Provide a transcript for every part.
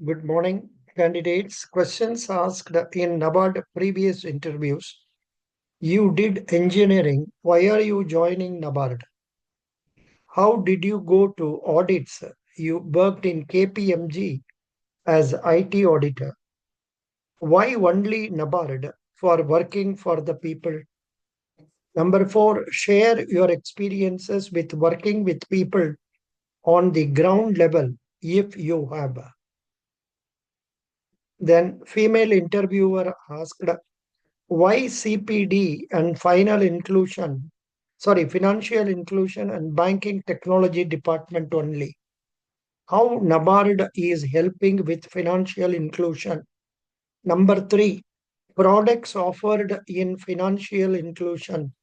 Good morning, candidates. Questions asked in Nabard previous interviews. You did engineering. Why are you joining Nabard? How did you go to audits? You worked in KPMG as IT auditor. Why only Nabard for working for the people? Number four, share your experiences with working with people on the ground level if you have. Then female interviewer asked why CPD and financial inclusion and banking technology department only. How Nabard is helping with financial inclusion. Number three, products offered in financial inclusion.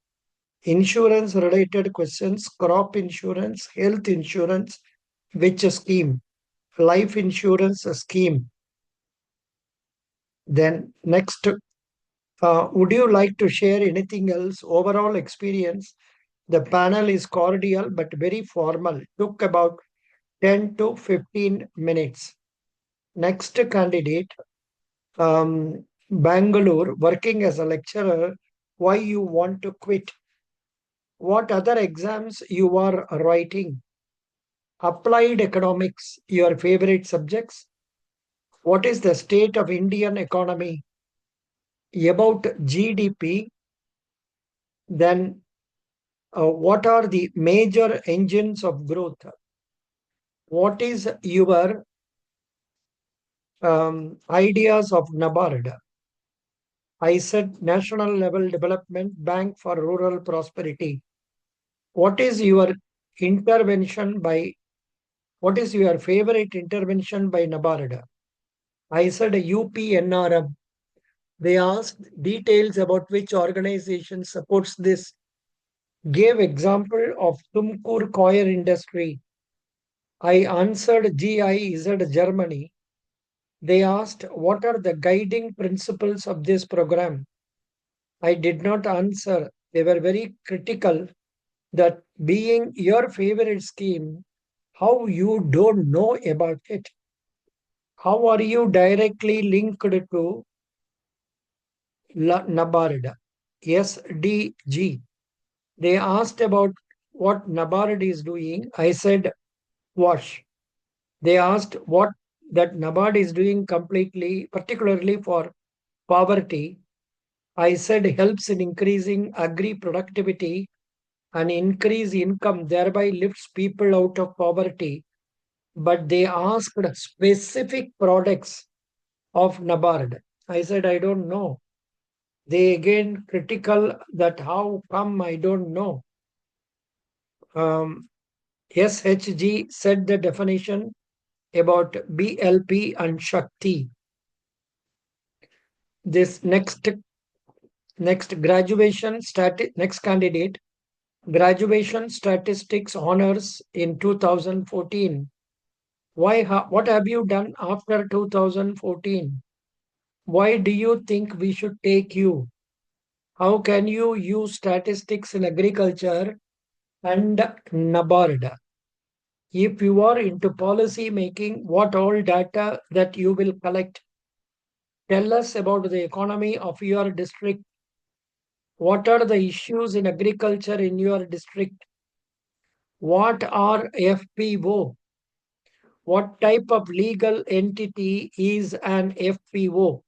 Insurance related questions, crop insurance, health insurance, which scheme, life insurance scheme. Then next, would you like to share anything else? Overall experience. The panel is cordial but very formal. Took about 10 to 15 minutes. Next candidate, Bangalore, working as a lecturer. Why you want to quit? What other exams you are writing? Applied economics, your favorite subjects? What is the state of Indian economy? About GDP, then what are the major engines of growth? What is your ideas of Nabard? I said National Level Development Bank for Rural Prosperity. What is your intervention by, what is your favorite intervention by Nabard? I said UPNRM. They asked details about which organization supports this. Gave example of Tumkur coir industry. I answered GIZ Germany. They asked what are the guiding principles of this program. I did not answer. They were very critical that being your favorite scheme, how you don't know about it. How are you directly linked to Nabard? SDG. They asked about what Nabard is doing. I said wash. They asked what that Nabard is doing completely, particularly for poverty. I said helps in increasing agri productivity and increase income, thereby lifts people out of poverty. But they asked specific products of Nabard. I said, I don't know. They again critical that how come I don't know. SHG said the definition about BLP and Shakti. This next candidate, graduation statistics honors in 2014. What have you done after 2014? Why do you think we should take you? How can you use statistics in agriculture and Nabard? If you are into policy making, what all data that you will collect? Tell us about the economy of your district. What are the issues in agriculture in your district? What are FPO? What type of legal entity is an FPO?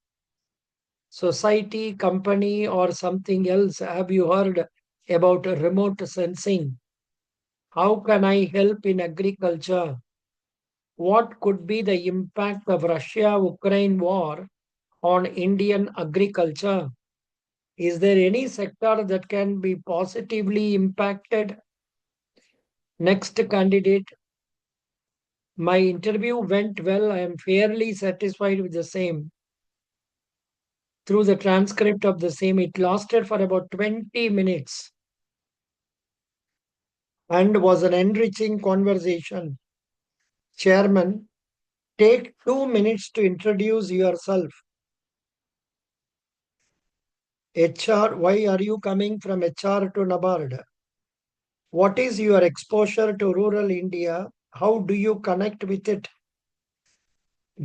Society, company, or something else? Have you heard about remote sensing? How can I help in agriculture? What could be the impact of Russia-Ukraine war on Indian agriculture? Is there any sector that can be positively impacted? Next candidate. My interview went well. I am fairly satisfied with the same. Through the transcript of the same, it lasted for about 20 minutes and was an enriching conversation. Chairman, take 2 minutes to introduce yourself. HR, why are you coming from HR to Nabard? What is your exposure to rural India? How do you connect with it?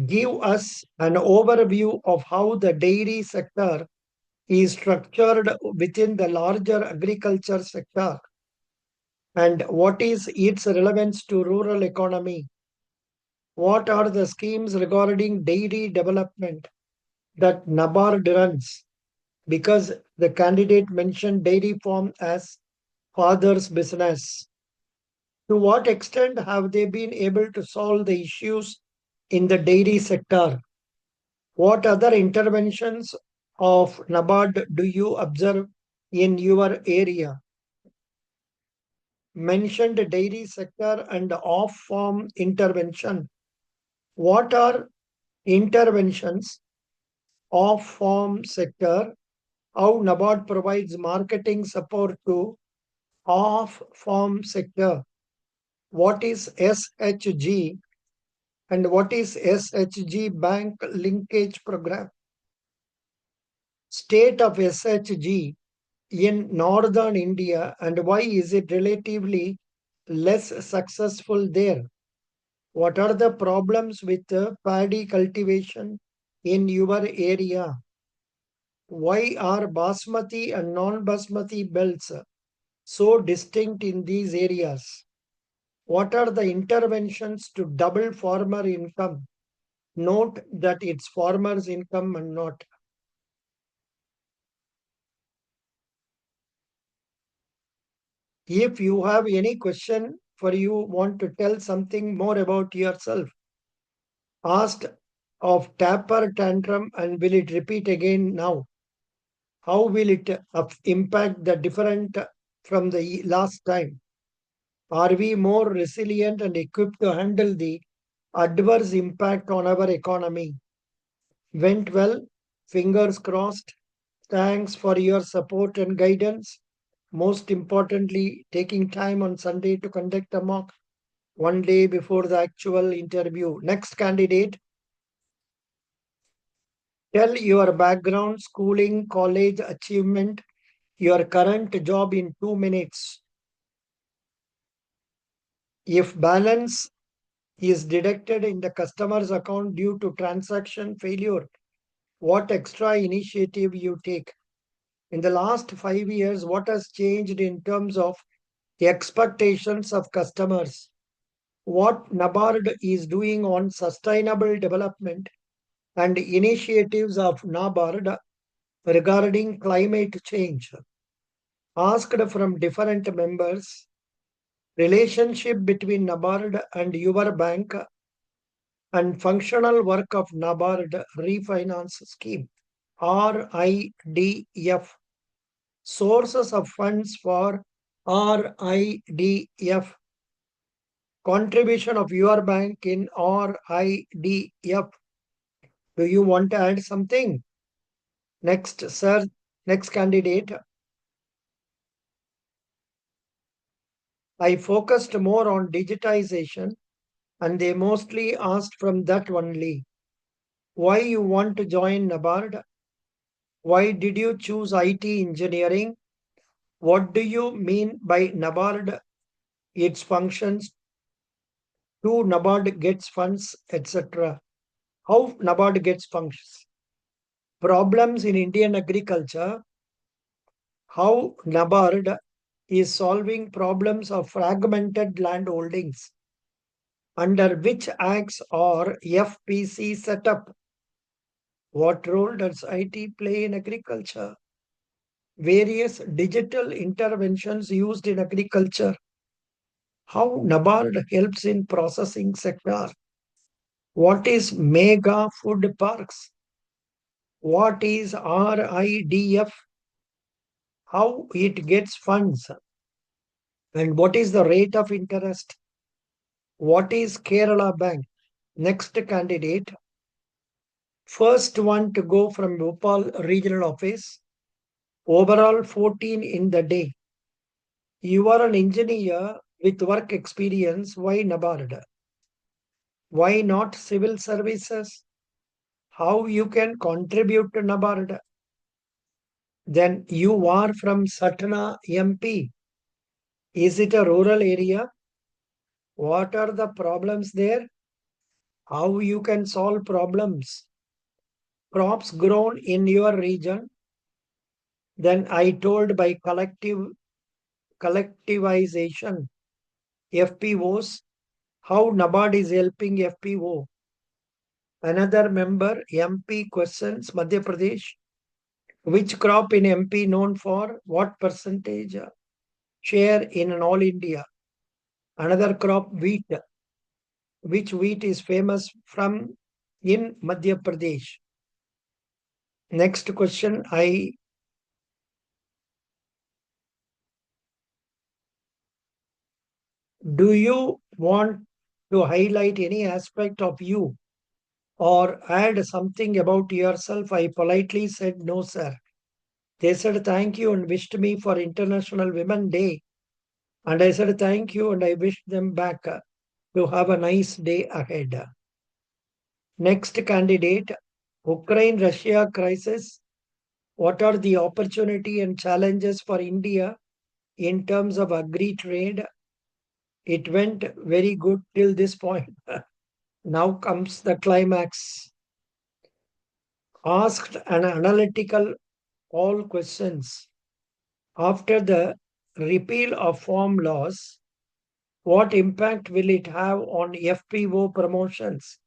Give us an overview of how the dairy sector is structured within the larger agriculture sector and what is its relevance to rural economy. What are the schemes regarding dairy development that Nabard runs? Because the candidate mentioned dairy farm as father's business. To what extent have they been able to solve the issues in the dairy sector? What other interventions of Nabard do you observe in your area? Mentioned dairy sector and off-farm intervention. What are interventions off-farm sector? How Nabard provides marketing support to off-farm sector? What is SHG and what is SHG bank linkage program? State of SHG in northern India and why is it relatively less successful there? What are the problems with paddy cultivation in your area? Why are basmati and non-basmati belts so distinct in these areas? What are the interventions to double farmer income? Note that it's farmer's income and not. If you have any question for you want to tell something more about yourself, asked of tapper tantrum and will it repeat again now? How will it impact the different from the last time? Are we more resilient and equipped to handle the adverse impact on our economy? Went well, fingers crossed. Thanks for your support and guidance. Most importantly, taking time on Sunday to conduct a mock one day before the actual interview. Next candidate, tell your background, schooling, college achievement, your current job in 2 minutes. If balance is deducted in the customer's account due to transaction failure, what extra initiative you take? In the last 5 years, what has changed in terms of the expectations of customers? What Nabard is doing on sustainable development and initiatives of Nabard regarding climate change. Asked from different members, relationship between Nabard and your bank and functional work of Nabard refinance scheme, RIDF, sources of funds for RIDF, contribution of your bank in RIDF. Do you want to add something? Next, sir. Next candidate. I focused more on digitization and they mostly asked from that only. Why you want to join Nabard? Why did you choose IT engineering? What do you mean by Nabard? Its functions, who Nabard gets funds, etc. How Nabard gets functions. Problems in Indian agriculture, how Nabard is solving problems of fragmented land holdings, under which acts or FPC setup. What role does IT play in agriculture? Various digital interventions used in agriculture. How Nabard helps in processing sector. What is mega food parks? What is RIDF? How it gets funds? And what is the rate of interest? What is Kerala Bank? Next candidate. First one to go from Bhopal regional office. Overall 14 in the day. You are an engineer with work experience. Why Nabard? Why not civil services? How you can contribute to Nabard? Then you are from Satna, MP. Is it a rural area? What are the problems there? how you can solve problems. Crops grown in your region, then I told by collectivization, FPOs, how Nabard is helping FPO. Another member, MP questions Madhya Pradesh, which crop in MP known for what percentage share in an all India? Another crop, wheat, which wheat is famous from in Madhya Pradesh. Next question, I do you want to highlight any aspect of you or add something about yourself? I politely said no, sir. They said thank you and wished me for International Women Day. And I said thank you and I wished them back to have a nice day ahead. Next candidate, Ukraine Russia crisis. What are the opportunity and challenges for India in terms of agri trade? It went very good till this point. Now comes the climax. Asked an analytical all questions. After the repeal of farm laws, what impact will it have on FPO promotions?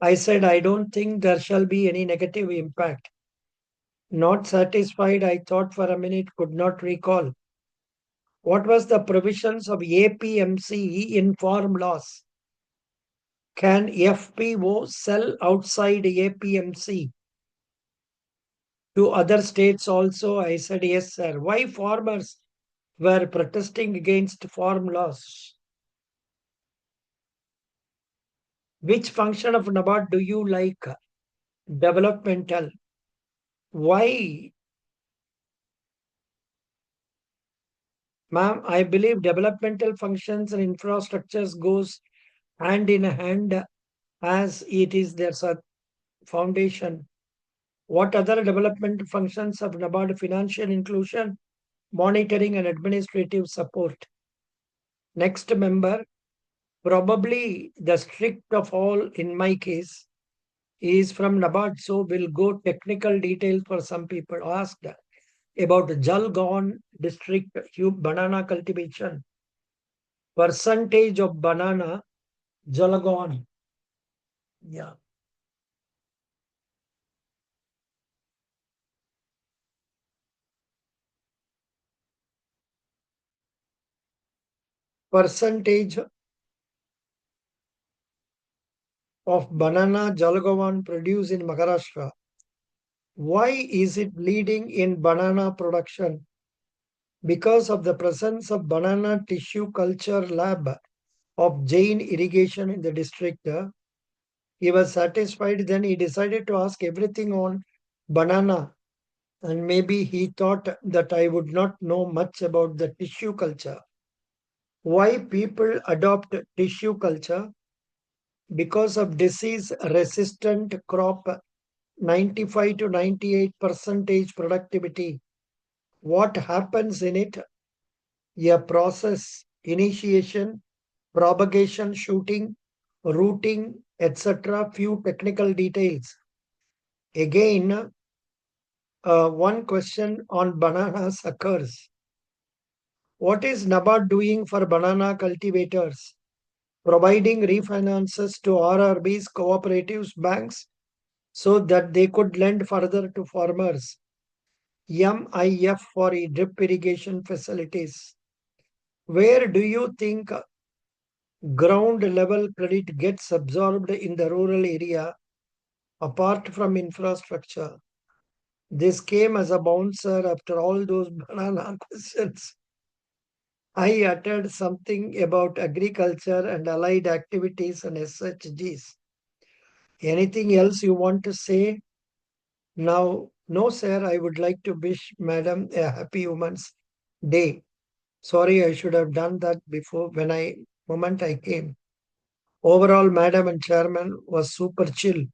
I said, I don't think there shall be any negative impact. Not satisfied, I thought for a minute, could not recall. What was the provisions of APMC in farm laws? Can FPO sell outside APMC to other states also? I said, yes, sir. Why farmers were protesting against farm laws? Which function of Nabard do you like? Developmental. Why? Ma'am, I believe developmental functions and infrastructures goes hand in hand as it is their foundation. What other development functions of Nabard? Financial inclusion, monitoring and administrative support. Next member, probably the strict of all in my case, is from Nabard, so we'll go technical details for some people asked about Jalgaon district banana cultivation. Percentage of banana Jalgaon. Yeah. Percentage of banana Jalgaon produced in Maharashtra. Why is it leading in banana production? Because of the presence of banana tissue culture lab of Jain irrigation in the district. He was satisfied. Then he decided to ask everything on banana. And maybe he thought that I would not know much about the tissue culture. Why people adopt tissue culture? Because of disease resistant crop, 95 to 98 percentage productivity. What happens in it? A process, initiation, propagation, shooting, routing, etc. Few technical details. Again, one question on bananas occurs. What is Nabard doing for banana cultivators? Providing refinances to RRBs, cooperatives, banks, so that they could lend further to farmers. MIF for drip irrigation facilities. Where do you think ground level credit gets absorbed in the rural area apart from infrastructure? This came as a bouncer after all those banana questions. I uttered something about agriculture and allied activities and SHGs. Anything else you want to say? Now, no, sir, I would like to wish Madam a happy Women's Day. Sorry, I should have done that before moment I came. Overall, Madam and Chairman was super chill.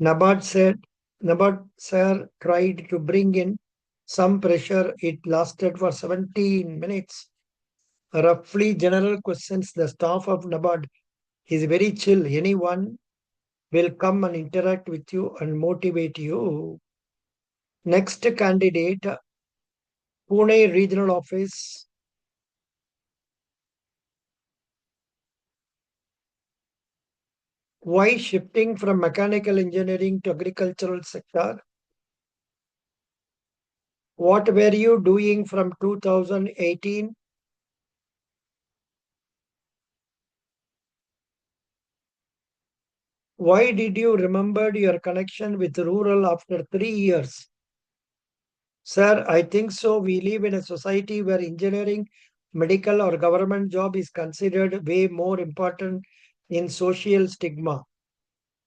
Nabard said, Nabard sir tried to bring in some pressure. It lasted for 17 minutes. Roughly general questions. The staff of Nabard He's very chill. Anyone will come and interact with you and motivate you. Next candidate, Pune Regional Office. Why shifting from mechanical engineering to agricultural sector? What were you doing from 2018? Why did you remember your connection with rural after 3 years? Sir, I think so. We live in a society where engineering, medical, or government job is considered way more important in social stigma.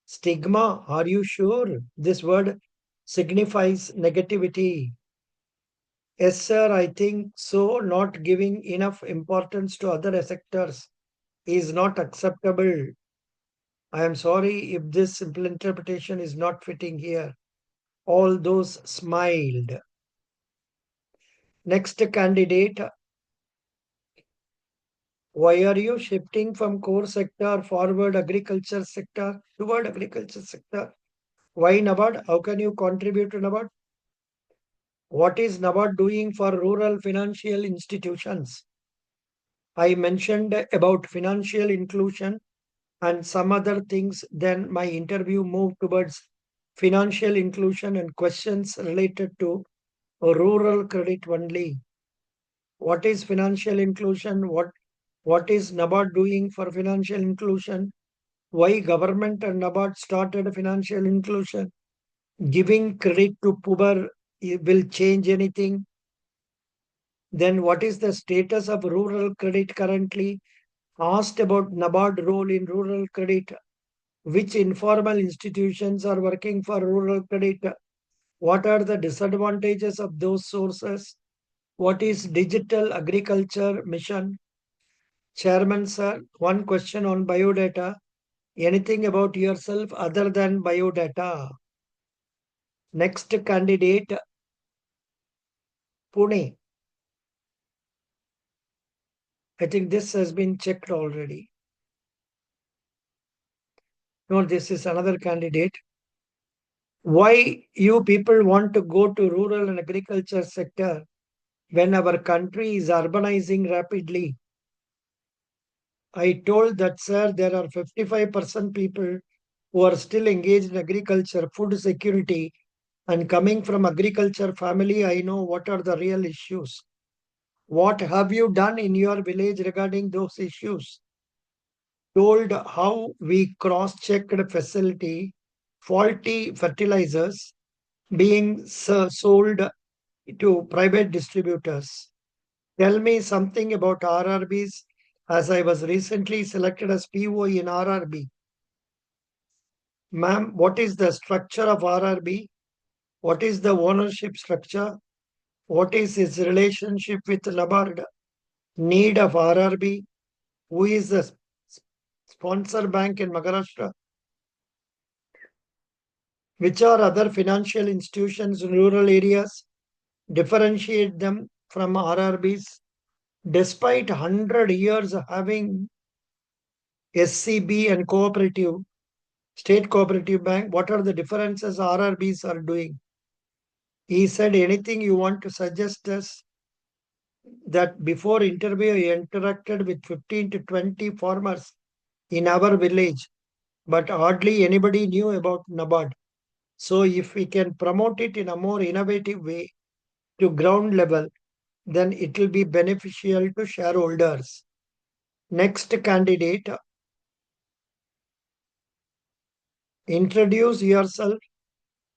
Stigma, are you sure? This word signifies negativity. Yes, sir, I think so. Not giving enough importance to other sectors is not acceptable. I am sorry if this simple interpretation is not fitting here. All those smiled. Next candidate, why are you shifting from core sector forward agriculture sector toward agriculture sector? Why Nabard? How can you contribute to Nabard? What is Nabard doing for rural financial institutions? I mentioned about financial inclusion and some other things. Then my interview moved towards financial inclusion and questions related to rural credit only. What is financial inclusion? What is Nabard doing for financial inclusion? Why government and Nabard started financial inclusion? Giving credit to poor will change anything? Then what is the status of rural credit currently? Asked about Nabard role in rural credit. Which informal institutions are working for rural credit? What are the disadvantages of those sources? What is digital agriculture mission? Chairman sir, one question on biodata. Anything about yourself other than biodata? Next candidate, Pune. I think this has been checked already. No, this is another candidate. Why you people want to go to rural and agriculture sector when our country is urbanizing rapidly? I told that, sir, there are 55% people who are still engaged in agriculture, food security, and coming from agriculture family, I know what are the real issues. What have you done in your village regarding those issues? Told how we cross-checked facility, faulty fertilizers being sold to private distributors. Tell me something about RRBs as I was recently selected as PO in RRB. Ma'am, what is the structure of RRB? What is the ownership structure? What is its relationship with Nabard? Need of RRB? Who is the sponsor bank in Maharashtra? Which are other financial institutions in rural areas? Differentiate them from RRBs. Despite 100 years having SCB and cooperative, state cooperative bank, what are the differences RRBs are doing? He said, anything you want to suggest us? That before interview, he interacted with 15 to 20 farmers in our village, but hardly anybody knew about Nabard. So if we can promote it in a more innovative way to ground level, then it will be beneficial to shareholders. Next candidate, introduce yourself.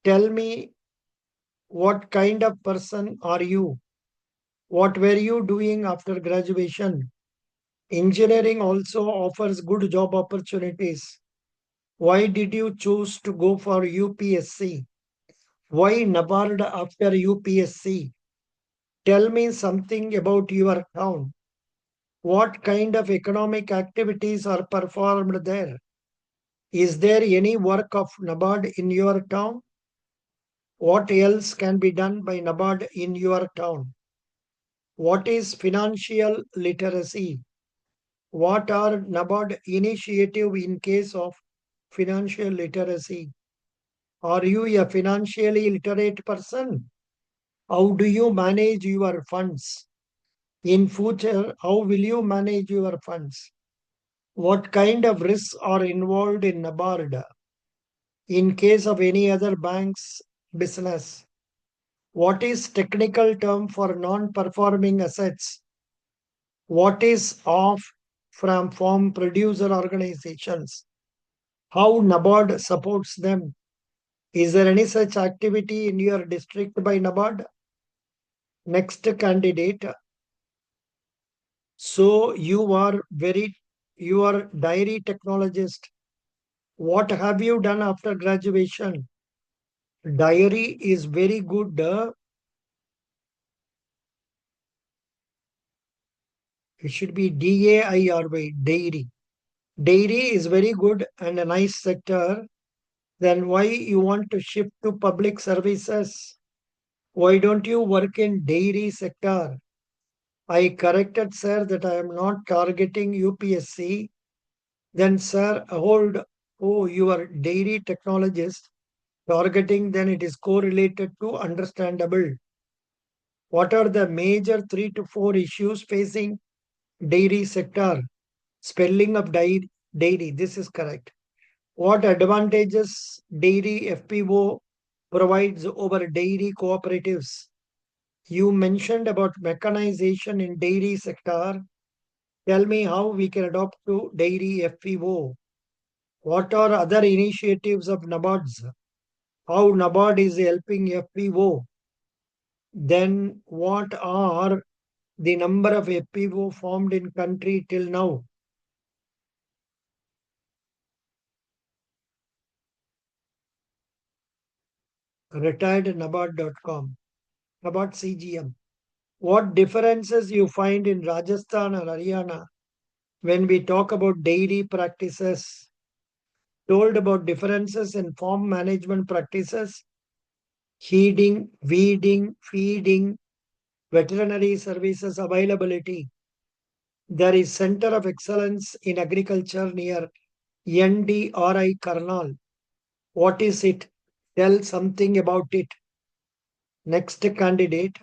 Tell me what kind of person are you? What were you doing after graduation? Engineering also offers good job opportunities. Why did you choose to go for UPSC? Why Nabard after UPSC? Tell me something about your town. What kind of economic activities are performed there? Is there any work of Nabard in your town? What else can be done by Nabard in your town? What is financial literacy? What are Nabard initiative in case of financial literacy? Are you a financially literate person? How do you manage your funds? In future, how will you manage your funds? What kind of risks are involved in Nabard in case of any other bank's business? What is technical term for non-performing assets? What is off from farm producer organizations? How Nabard supports them? Is there any such activity in your district by Nabard? Next candidate. So you are dairy technologist. What have you done after graduation? Dairy is very good. It should be DAIRY, dairy. Dairy is very good and a nice sector. Then why you want to shift to public services? Why don't you work in dairy sector? I corrected sir that I am not targeting UPSC. Then sir, hold, oh, you are dairy technologist targeting, then it is correlated to understandable. What are the major 3 to 4 issues facing dairy sector? Spelling of dairy, this is correct. What advantages dairy FPO provides over dairy cooperatives? You mentioned about mechanization in dairy sector. Tell me how we can adopt to dairy FPO. What are other initiatives of Nabard's? How Nabard is helping FPO? Then what are the number of FPO formed in country till now? Retirednabard.com. Nabard CGM. What differences you find in Rajasthan or Haryana when we talk about dairy practices? Told about differences in farm management practices, heeding, weeding, feeding, veterinary services availability. There is Center of Excellence in Agriculture near NDRI Karnal. What is it? Tell something about it. Next candidate.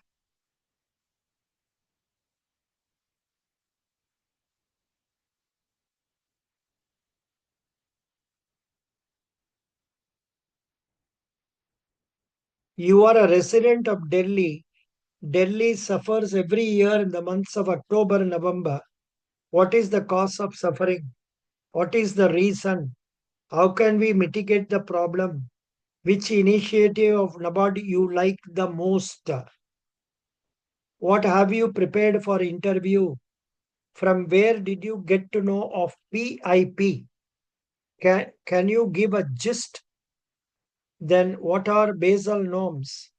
You are a resident of Delhi. Delhi suffers every year in the months of October and November. What is the cause of suffering? What is the reason? How can we mitigate the problem? Which initiative of Nabard you like the most? What have you prepared for interview? From where did you get to know of PIP? Can you give a gist? Then what are basal norms?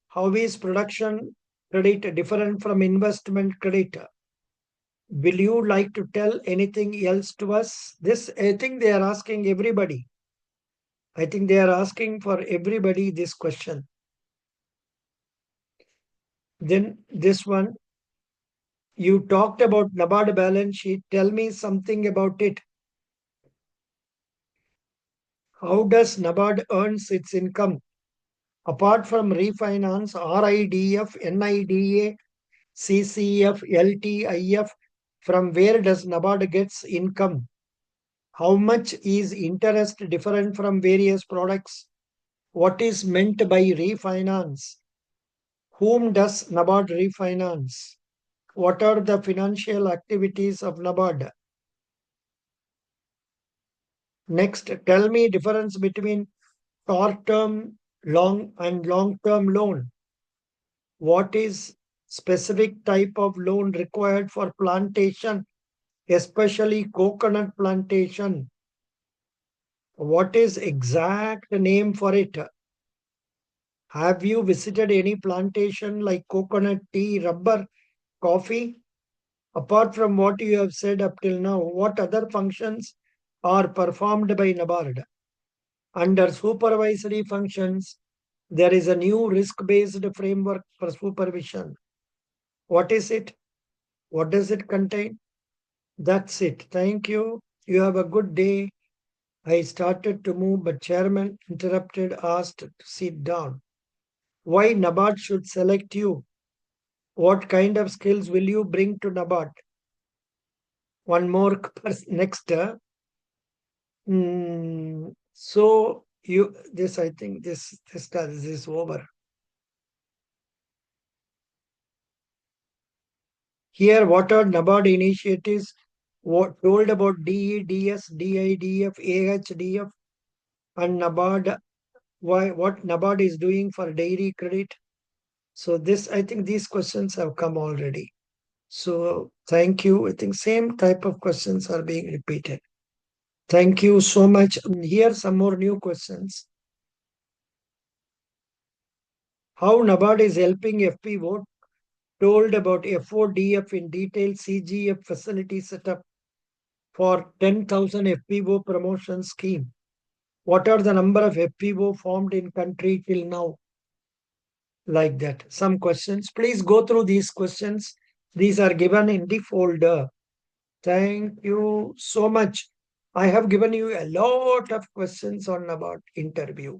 How is production credit different from investment credit? Will you like to tell anything else to us? This, I think they are asking everybody. I think they are asking for everybody this question. Then this one, you talked about Nabard balance sheet. Tell me something about it. How does Nabard earns its income? Apart from refinance, RIDF, NIDA, CCF, LTIF, from where does Nabard gets income? How much is interest different from various products? What is meant by refinance? Whom does Nabard refinance? What are the financial activities of Nabard? Next, tell me difference between short-term long and long-term loan. What is specific type of loan required for plantation, especially coconut plantation? What is exact name for it? Have you visited any plantation like coconut, tea, rubber, coffee? Apart from what you have said up till now, what other functions are performed by Nabard? Under supervisory functions, there is a new risk-based framework for supervision. What is it? What does it contain? That's it. Thank you. You have a good day. I started to move, but chairman interrupted, asked to sit down. Why Nabard should select you? What kind of skills will you bring to Nabard? One more next. So you this I think this is over. Here, what are Nabard initiatives? What told about DEDS, DIDF, AHDF, and Nabard? Why what Nabard is doing for dairy credit? So this I think these questions have come already. So thank you. I think same type of questions are being repeated. Thank you so much. Here some more new questions. How Nabard is helping FPO? Told about FODF in detail. CGF facility setup for 10,000 FPO promotion scheme. What are the number of FPO formed in country till now? Like that. Some questions. Please go through these questions. These are given in the folder. Thank you so much. I have given you a lot of questions on about interview.